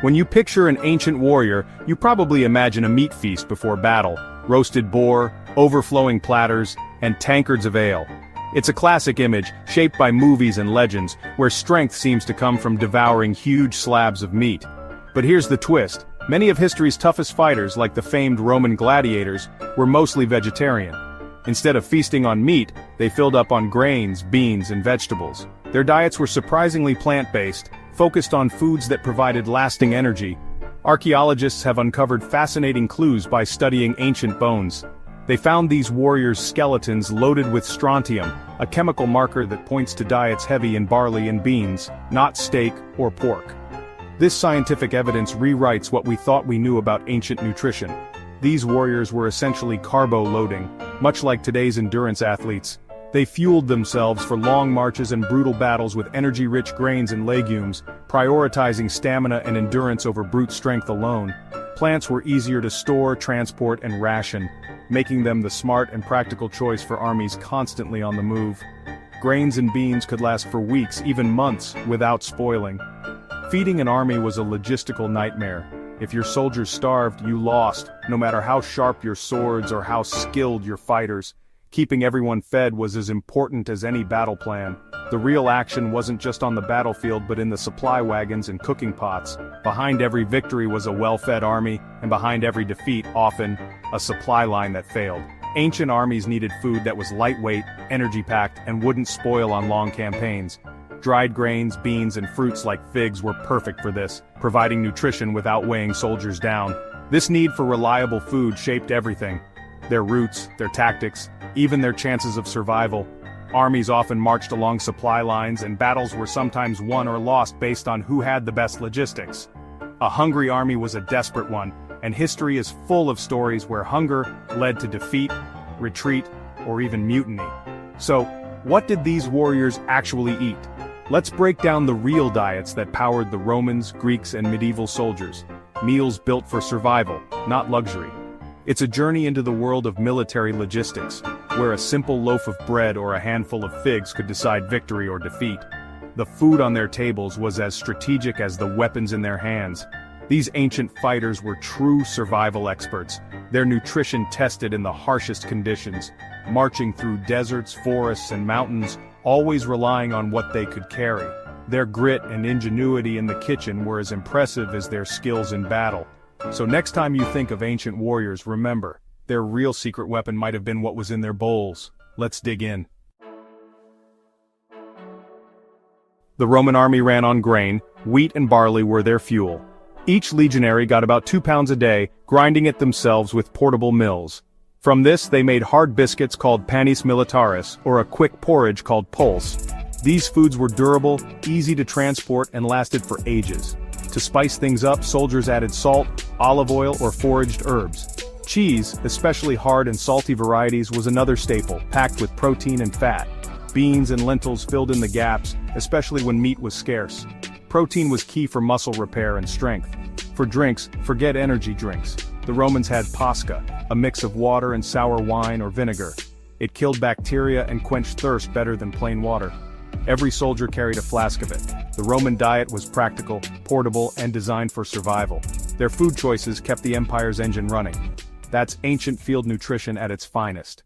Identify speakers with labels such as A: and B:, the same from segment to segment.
A: When you picture an ancient warrior, you probably imagine a meat feast before battle, roasted boar, overflowing platters, and tankards of ale. It's a classic image, shaped by movies and legends, where strength seems to come from devouring huge slabs of meat. But here's the twist. Many of history's toughest fighters, like the famed Roman gladiators, were mostly vegetarian. Instead of feasting on meat, they filled up on grains, beans, and vegetables. Their diets were surprisingly plant-based, focused on foods that provided lasting energy. Archaeologists have uncovered fascinating clues by studying ancient bones. They found these warriors' skeletons loaded with strontium, a chemical marker that points to diets heavy in barley and beans, not steak or pork. This scientific evidence rewrites what we thought we knew about ancient nutrition. These warriors were essentially carbo-loading, much like today's endurance athletes. They fueled themselves for long marches and brutal battles with energy-rich grains and legumes, prioritizing stamina and endurance over brute strength alone. Plants were easier to store, transport, and ration, making them the smart and practical choice for armies constantly on the move. Grains and beans could last for weeks, even months, without spoiling. Feeding an army was a logistical nightmare. If your soldiers starved, you lost, no matter how sharp your swords or how skilled your fighters. Keeping everyone fed was as important as any battle plan. The real action wasn't just on the battlefield but in the supply wagons and cooking pots. Behind every victory was a well-fed army, and behind every defeat, often, a supply line that failed. Ancient armies needed food that was lightweight, energy-packed, and wouldn't spoil on long campaigns. Dried grains, beans, and fruits like figs were perfect for this, providing nutrition without weighing soldiers down. This need for reliable food shaped everything. Their routes, their tactics, even their chances of survival. Armies often marched along supply lines, and battles were sometimes won or lost based on who had the best logistics. A hungry army was a desperate one, and history is full of stories where hunger led to defeat, retreat, or even mutiny. So, what did these warriors actually eat? Let's break down the real diets that powered the Romans, Greeks, and medieval soldiers. Meals built for survival, not luxury. It's a journey into the world of military logistics, where a simple loaf of bread or a handful of figs could decide victory or defeat. The food on their tables was as strategic as the weapons in their hands. These ancient fighters were true survival experts, their nutrition tested in the harshest conditions, marching through deserts, forests, and mountains, always relying on what they could carry. Their grit and ingenuity in the kitchen were as impressive as their skills in battle. So next time you think of ancient warriors, remember, their real secret weapon might have been what was in their bowls. Let's dig in. The Roman army ran on grain. Wheat and barley were their fuel. Each legionary got about 2 pounds a day, grinding it themselves with portable mills. From this they made hard biscuits called panis militaris, or a quick porridge called pulse. These foods were durable, easy to transport, and lasted for ages. To spice things up, soldiers added salt, olive oil, or foraged herbs. Cheese, especially hard and salty varieties, was another staple, packed with protein and fat. Beans and lentils filled in the gaps, especially when meat was scarce. Protein was key for muscle repair and strength. For drinks, forget energy drinks. The Romans had pasca, a mix of water and sour wine or vinegar. It killed bacteria and quenched thirst better than plain water. Every soldier carried a flask of it. The Roman diet was practical, portable, and designed for survival. Their food choices kept the empire's engine running. That's ancient field nutrition at its finest.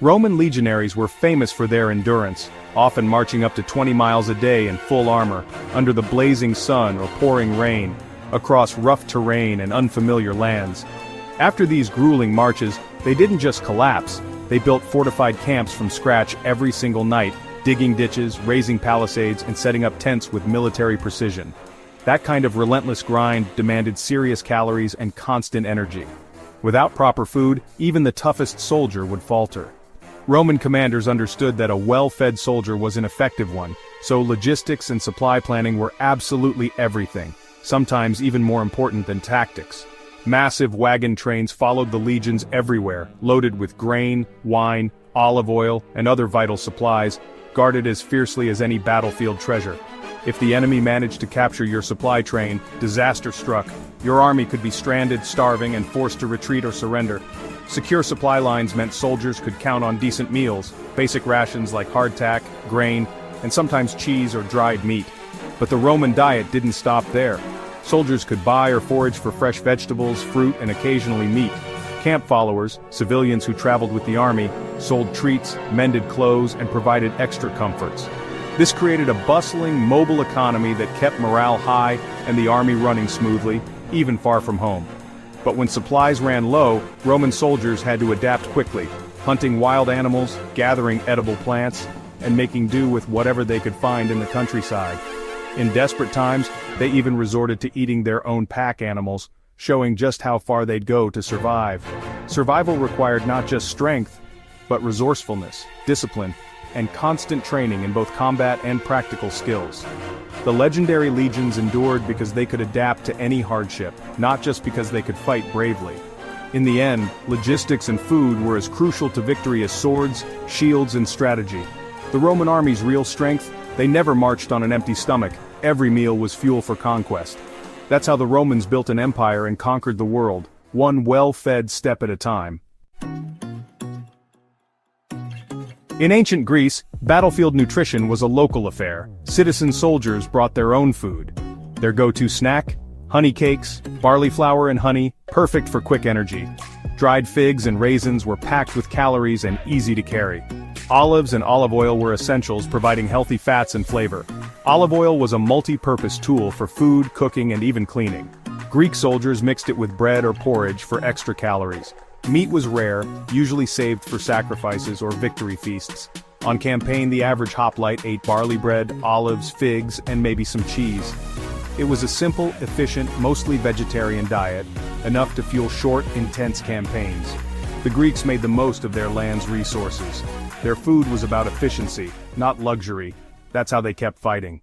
A: Roman legionaries were famous for their endurance, often marching up to 20 miles a day in full armor, under the blazing sun or pouring rain, across rough terrain and unfamiliar lands. After these grueling marches, they didn't just collapse. They built fortified camps from scratch every single night, digging ditches, raising palisades, and setting up tents with military precision. That kind of relentless grind demanded serious calories and constant energy. Without proper food, even the toughest soldier would falter. Roman commanders understood that a well-fed soldier was an effective one, so logistics and supply planning were absolutely everything, sometimes even more important than tactics. Massive wagon trains followed the legions everywhere, loaded with grain, wine, olive oil, and other vital supplies, guarded as fiercely as any battlefield treasure. If the enemy managed to capture your supply train, disaster struck. Your army could be stranded, starving, and forced to retreat or surrender. Secure supply lines meant soldiers could count on decent meals, basic rations like hardtack, grain, and sometimes cheese or dried meat. But the Roman diet didn't stop there. Soldiers could buy or forage for fresh vegetables, fruit, and occasionally meat. Camp followers, civilians who traveled with the army, sold treats, mended clothes, and provided extra comforts. This created a bustling, mobile economy that kept morale high and the army running smoothly, even far from home. But when supplies ran low, Roman soldiers had to adapt quickly, hunting wild animals, gathering edible plants, and making do with whatever they could find in the countryside. In desperate times, they even resorted to eating their own pack animals, showing just how far they'd go to survive. Survival required not just strength, but resourcefulness, discipline, and constant training in both combat and practical skills. The legendary legions endured because they could adapt to any hardship, not just because they could fight bravely. In the end, logistics and food were as crucial to victory as swords, shields, and strategy. The Roman army's real strength? They never marched on an empty stomach. Every meal was fuel for conquest. That's how the Romans built an empire and conquered the world, one well-fed step at a time. In ancient Greece, battlefield nutrition was a local affair. Citizen soldiers brought their own food. Their go-to snack? Honey cakes, barley flour and honey, perfect for quick energy. Dried figs and raisins were packed with calories and easy to carry. Olives and olive oil were essentials, providing healthy fats and flavor. Olive oil was a multi-purpose tool for food, cooking, and even cleaning. Greek soldiers mixed it with bread or porridge for extra calories. Meat was rare, usually saved for sacrifices or victory feasts. On campaign, the average hoplite ate barley bread, olives, figs, and maybe some cheese. It was a simple, efficient, mostly vegetarian diet, enough to fuel short, intense campaigns. The Greeks made the most of their land's resources. Their food was about efficiency, not luxury. That's how they kept fighting.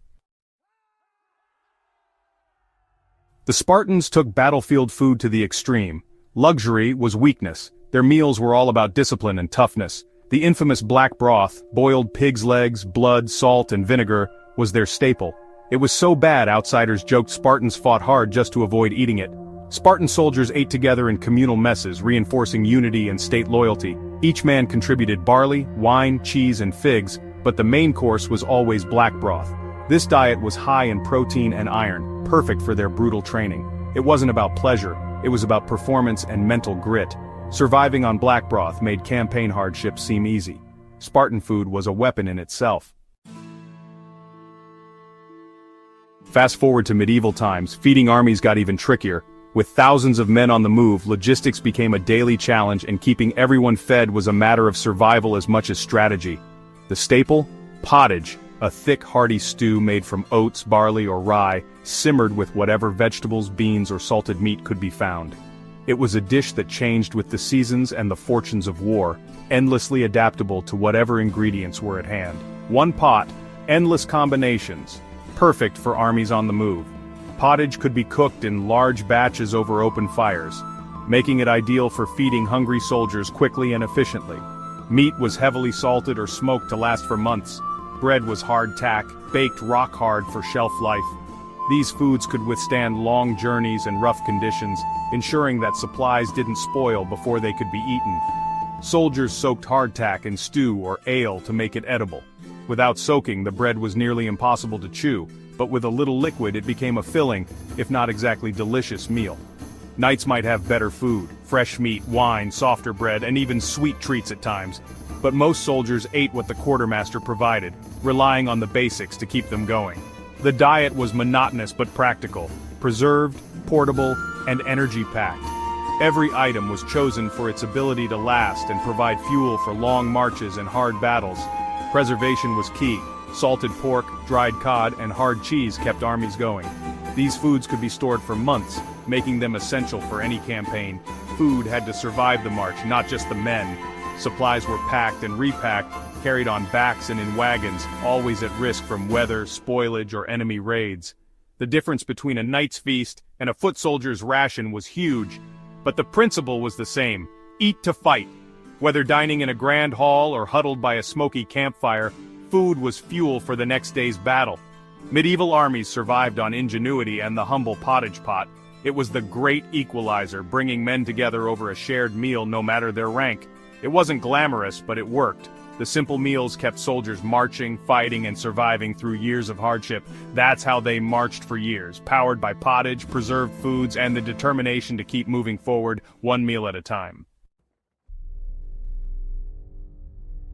A: The Spartans took battlefield food to the extreme. Luxury was weakness. Their meals were all about discipline and toughness. The infamous black broth, boiled pig's legs, blood, salt, and vinegar, was their staple. It was so bad outsiders joked Spartans fought hard just to avoid eating it. Spartan soldiers ate together in communal messes, reinforcing unity and state loyalty. Each man contributed barley, wine, cheese, and figs, but the main course was always black broth. This diet was high in protein and iron, perfect for their brutal training. It wasn't about pleasure, it was about performance and mental grit. Surviving on black broth made campaign hardships seem easy. Spartan food was a weapon in itself. Fast forward to medieval times, feeding armies got even trickier. With thousands of men on the move, logistics became a daily challenge, and keeping everyone fed was a matter of survival as much as strategy. The staple? Pottage, a thick, hearty stew made from oats, barley, or rye, simmered with whatever vegetables, beans, or salted meat could be found. It was a dish that changed with the seasons and the fortunes of war, endlessly adaptable to whatever ingredients were at hand. One pot, endless combinations, perfect for armies on the move. Pottage could be cooked in large batches over open fires, making it ideal for feeding hungry soldiers quickly and efficiently. Meat was heavily salted or smoked to last for months. Bread was hardtack, baked rock hard for shelf life. These foods could withstand long journeys and rough conditions, ensuring that supplies didn't spoil before they could be eaten. Soldiers soaked hardtack in stew or ale to make it edible. Without soaking, the bread was nearly impossible to chew, but with a little liquid it became a filling, if not exactly delicious meal. Knights might have better food, fresh meat, wine, softer bread, and even sweet treats at times. But most soldiers ate what the quartermaster provided, relying on the basics to keep them going. The diet was monotonous but practical, preserved, portable, and energy-packed. Every item was chosen for its ability to last and provide fuel for long marches and hard battles. Preservation was key. Salted pork, dried cod, and hard cheese kept armies going. These foods could be stored for months, making them essential for any campaign. Food had to survive the march, not just the men. Supplies were packed and repacked, carried on backs and in wagons, always at risk from weather, spoilage, or enemy raids. The difference between a knight's feast and a foot soldier's ration was huge, but the principle was the same: eat to fight. Whether dining in a grand hall or huddled by a smoky campfire, food was fuel for the next day's battle. Medieval armies survived on ingenuity and the humble pottage pot. It was the great equalizer, bringing men together over a shared meal no matter their rank. It wasn't glamorous, but it worked. The simple meals kept soldiers marching, fighting, and surviving through years of hardship. That's how they marched for years, powered by pottage, preserved foods, and the determination to keep moving forward, one meal at a time.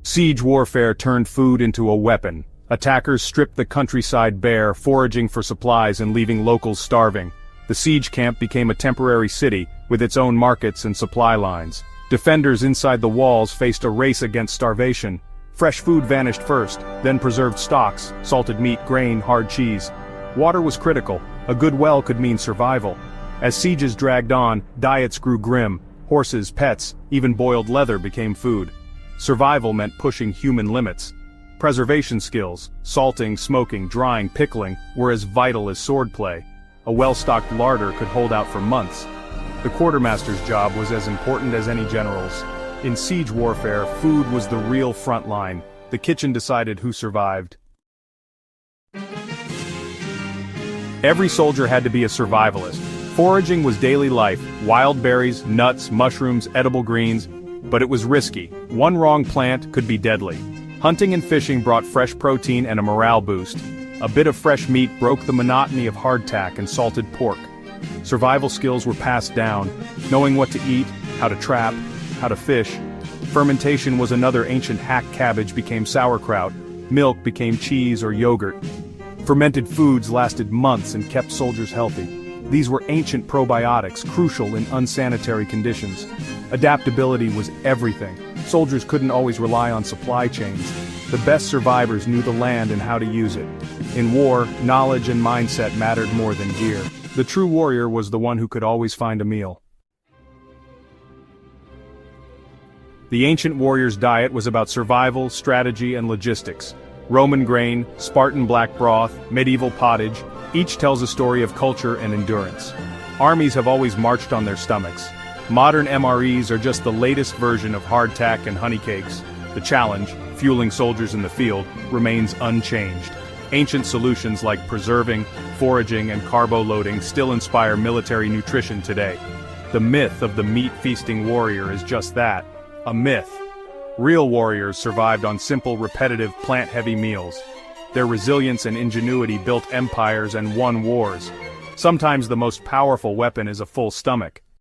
A: Siege warfare turned food into a weapon. Attackers stripped the countryside bare, foraging for supplies and leaving locals starving. The siege camp became a temporary city, with its own markets and supply lines. Defenders inside the walls faced a race against starvation. Fresh food vanished first, then preserved stocks, salted meat, grain, hard cheese. Water was critical. A good well could mean survival. As sieges dragged on, diets grew grim. Horses, pets, even boiled leather became food. Survival meant pushing human limits. Preservation skills, salting, smoking, drying, pickling, were as vital as swordplay. A well-stocked larder could hold out for months. The quartermaster's job was as important as any general's. In siege warfare, food was the real front line. The kitchen decided who survived. Every soldier had to be a survivalist. Foraging was daily life, wild berries, nuts, mushrooms, edible greens, but it was risky. One wrong plant could be deadly. Hunting and fishing brought fresh protein and a morale boost. A bit of fresh meat broke the monotony of hardtack and salted pork. Survival skills were passed down, knowing what to eat, how to trap, how to fish. Fermentation was another ancient hack. Cabbage became sauerkraut, milk became cheese or yogurt. Fermented foods lasted months and kept soldiers healthy. These were ancient probiotics, crucial in unsanitary conditions. Adaptability was everything. Soldiers couldn't always rely on supply chains. The best survivors knew the land and how to use it. In war, knowledge and mindset mattered more than gear. The true warrior was the one who could always find a meal. The ancient warrior's diet was about survival, strategy, and logistics. Roman grain, Spartan black broth, medieval pottage, each tells a story of culture and endurance. Armies have always marched on their stomachs. Modern MREs are just the latest version of hardtack and honeycakes. The challenge, fueling soldiers in the field, remains unchanged. Ancient solutions like preserving, foraging, and carbo-loading still inspire military nutrition today. The myth of the meat-feasting warrior is just that, a myth. Real warriors survived on simple, repetitive, plant-heavy meals. Their resilience and ingenuity built empires and won wars. Sometimes the most powerful weapon is a full stomach.